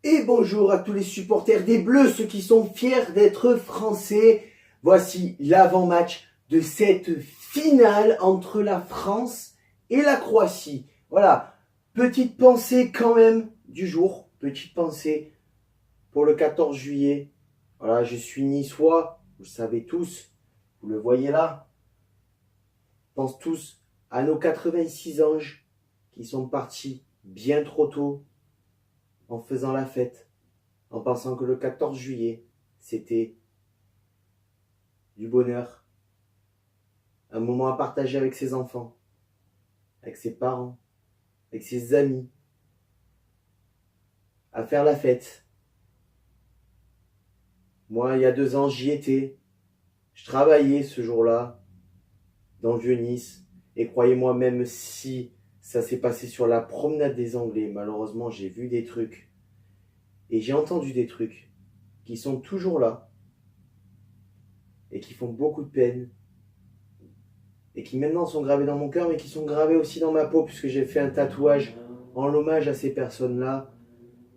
Et bonjour à tous les supporters des Bleus, ceux qui sont fiers d'être français. Voici l'avant-match de cette finale entre la France et la Croatie. Voilà, petite pensée quand même du jour, petite pensée pour le 14 juillet. Voilà, je suis niçois, vous le savez tous, vous le voyez là. On pense tous à nos 86 anges qui sont partis bien trop tôt en faisant la fête, en pensant que le 14 juillet, c'était du bonheur, un moment à partager avec ses enfants, avec ses parents, avec ses amis, à faire la fête. Moi, il y a 2 ans, j'y étais. Je travaillais ce jour-là, dans le Vieux-Nice. Et croyez-moi, même si ça s'est passé sur la promenade des Anglais, malheureusement, j'ai vu des trucs. Et j'ai entendu des trucs qui sont toujours là et qui font beaucoup de peine et qui maintenant sont gravés dans mon cœur, mais qui sont gravés aussi dans ma peau, puisque j'ai fait un tatouage en hommage à ces personnes-là,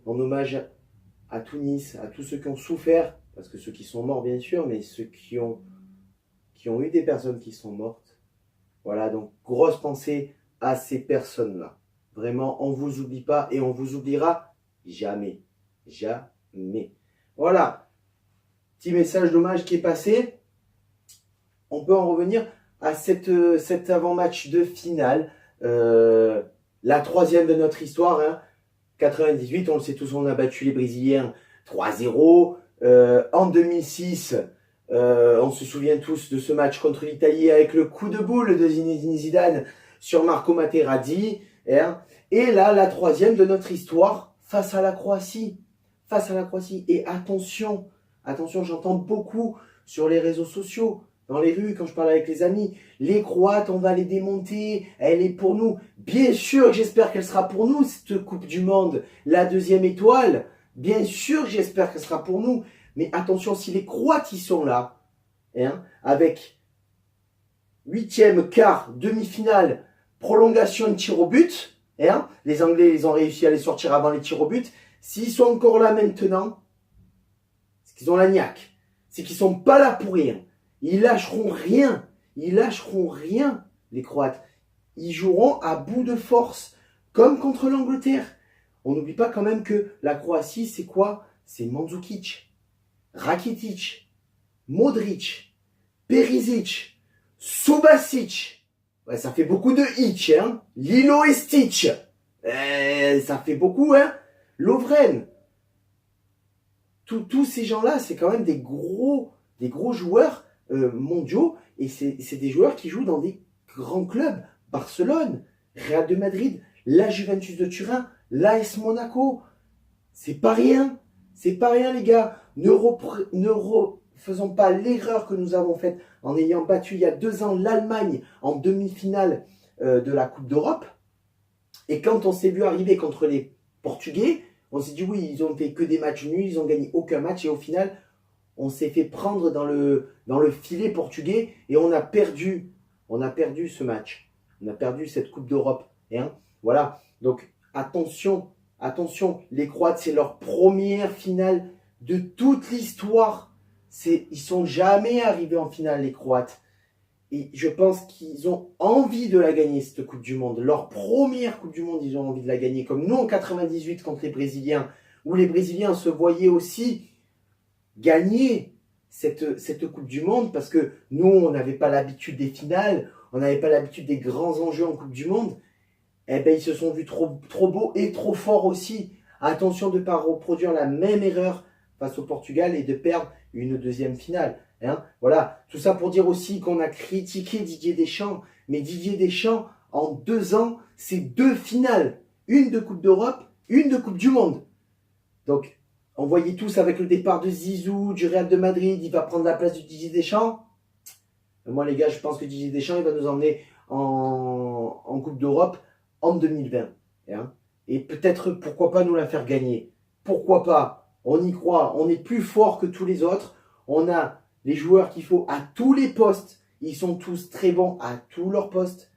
en hommage à tout Nice, à tous ceux qui ont souffert, parce que ceux qui sont morts bien sûr, mais ceux qui ont eu des personnes qui sont mortes. Voilà, donc grosse pensée à ces personnes-là. Vraiment, on ne vous oublie pas et on vous oubliera jamais. Jamais. Voilà, petit message d'hommage qui est passé. On peut en revenir à cet avant-match de finale, la 3e de notre histoire, hein. 98, on le sait tous, on a battu les Brésiliens 3-0. En 2006, on se souvient tous de ce match contre l'Italie avec le coup de boule de Zinedine Zidane sur Marco Materazzi. Hein. Et là, la 3e de notre histoire face à la Croatie. Face à la Croatie. Et attention, j'entends beaucoup sur les réseaux sociaux, dans les rues, quand je parle avec les amis, les Croates, on va les démonter, elle est pour nous. Bien sûr, j'espère qu'elle sera pour nous, cette Coupe du Monde, la 2e étoile. Bien sûr, j'espère qu'elle sera pour nous. Mais attention, si les Croates y sont là, hein, avec 8e, quart, demi-finale, prolongation de tir au but, hein, les Anglais, ils ont réussi à les sortir avant les tirs au but. S'ils sont encore là maintenant, c'est qu'ils ont la niaque. C'est qu'ils sont pas là pour rien. Ils lâcheront rien. Ils lâcheront rien, les Croates. Ils joueront à bout de force, comme contre l'Angleterre. On n'oublie pas quand même que la Croatie, c'est quoi? C'est Mandzukic, Rakitic, Modric, Perisic, Subasic. Ouais, ça fait beaucoup de hitch, hein. Lilo et Stitch. Ça fait beaucoup, hein. Lovren. Tous ces gens-là, c'est quand même des gros joueurs mondiaux, et c'est des joueurs qui jouent dans des grands clubs. Barcelone, Real de Madrid, la Juventus de Turin, l'AS Monaco. C'est pas rien, les gars. Ne refaisons pas l'erreur que nous avons faite en ayant battu il y a 2 ans l'Allemagne en demi-finale de la Coupe d'Europe. Et quand on s'est vu arriver contre les Portugais, on s'est dit oui, ils ont fait que des matchs nuls, ils ont gagné aucun match, et au final, on s'est fait prendre dans le filet portugais et on a perdu ce match. On a perdu cette Coupe d'Europe. Hein, voilà. Donc attention, les Croates, c'est leur première finale de toute l'histoire. Ils sont jamais arrivés en finale, les Croates. Et je pense qu'ils ont envie de la gagner, cette Coupe du Monde. Leur première Coupe du Monde, ils ont envie de la gagner. Comme nous en 98 contre les Brésiliens, où les Brésiliens se voyaient aussi gagner cette Coupe du Monde, parce que nous, on n'avait pas l'habitude des finales, on n'avait pas l'habitude des grands enjeux en Coupe du Monde. Eh ben, ils se sont vus trop beaux et trop forts aussi. Attention de ne pas reproduire la même erreur face au Portugal et de perdre une 2e finale. Hein, voilà, tout ça pour dire aussi qu'on a critiqué Didier Deschamps. Mais Didier Deschamps, en 2 ans, c'est 2 finales. Une de Coupe d'Europe, une de Coupe du Monde. Donc, on voyait tous avec le départ de Zizou, du Real de Madrid, il va prendre la place de Didier Deschamps. Moi, les gars, je pense que Didier Deschamps, il va nous emmener en Coupe d'Europe en 2020. Hein. Et peut-être, pourquoi pas nous la faire gagner? Pourquoi pas? On y croit, on est plus fort que tous les autres. On a les joueurs qu'il faut à tous les postes. Ils sont tous très bons à tous leurs postes.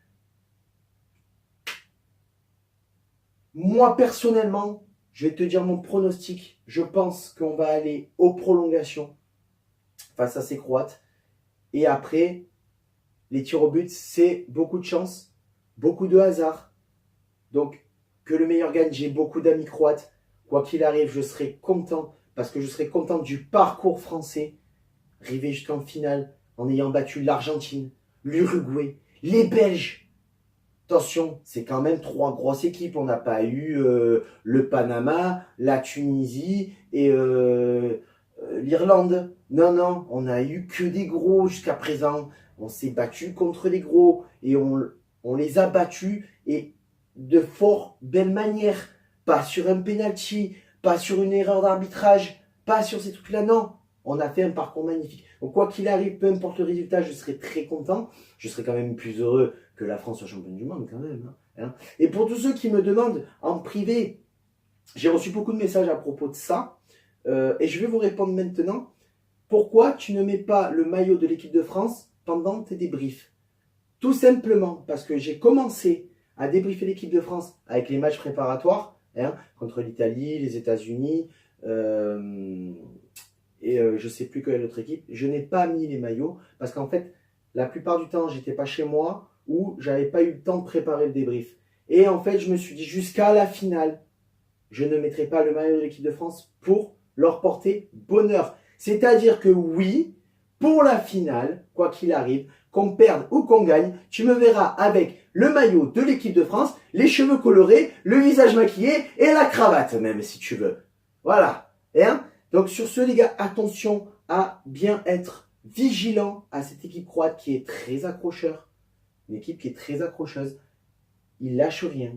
Moi, personnellement, je vais te dire mon pronostic. Je pense qu'on va aller aux prolongations face à ces Croates. Et après, les tirs au but, c'est beaucoup de chance, beaucoup de hasard. Donc, que le meilleur gagne. J'ai beaucoup d'amis croates. Quoi qu'il arrive, je serai content parce que je serai content du parcours français. Arriver jusqu'en finale en ayant battu l'Argentine, l'Uruguay, les Belges. Attention, c'est quand même 3 grosses équipes. On n'a pas eu le Panama, la Tunisie et l'Irlande. Non, non, on n'a eu que des gros jusqu'à présent. On s'est battu contre les gros et on les a battus et de fort belle manière. Pas sur un penalty, pas sur une erreur d'arbitrage, pas sur ces trucs-là, non. On a fait un parcours magnifique. Donc quoi qu'il arrive, peu importe le résultat, je serai très content. Je serai quand même plus heureux que la France soit championne du monde quand même. Hein. Et pour tous ceux qui me demandent en privé, j'ai reçu beaucoup de messages à propos de ça. Et je vais vous répondre maintenant. Pourquoi tu ne mets pas le maillot de l'équipe de France pendant tes débriefs? Tout simplement parce que j'ai commencé à débriefer l'équipe de France avec les matchs préparatoires contre l'Italie, les États-Unis et je sais plus quelle autre équipe. Je n'ai pas mis les maillots parce qu'en fait, la plupart du temps, j'étais pas chez moi ou j'avais pas eu le temps de préparer le débrief. Et en fait, je me suis dit jusqu'à la finale, je ne mettrai pas le maillot de l'équipe de France pour leur porter bonheur. C'est-à-dire que oui, pour la finale, quoi qu'il arrive, qu'on perde ou qu'on gagne, tu me verras avec le maillot de l'équipe de France, les cheveux colorés, le visage maquillé et la cravate même si tu veux. Voilà. Donc sur ce les gars, attention à bien être vigilant à cette équipe croate qui est très accrocheur. Une équipe qui est très accrocheuse. Ils lâchent rien.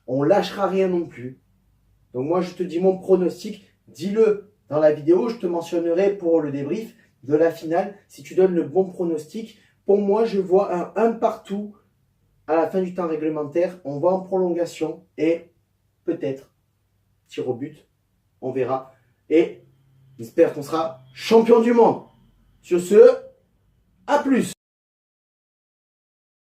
On lâchera rien non plus. Donc moi je te dis mon pronostic, dis-le dans la vidéo, je te mentionnerai pour le débrief de la finale. Si tu donnes le bon pronostic, pour moi je vois un partout à la fin du temps réglementaire. On va en prolongation et peut-être tir au but, on verra. Et j'espère qu'on sera champion du monde. Sur ce, à plus.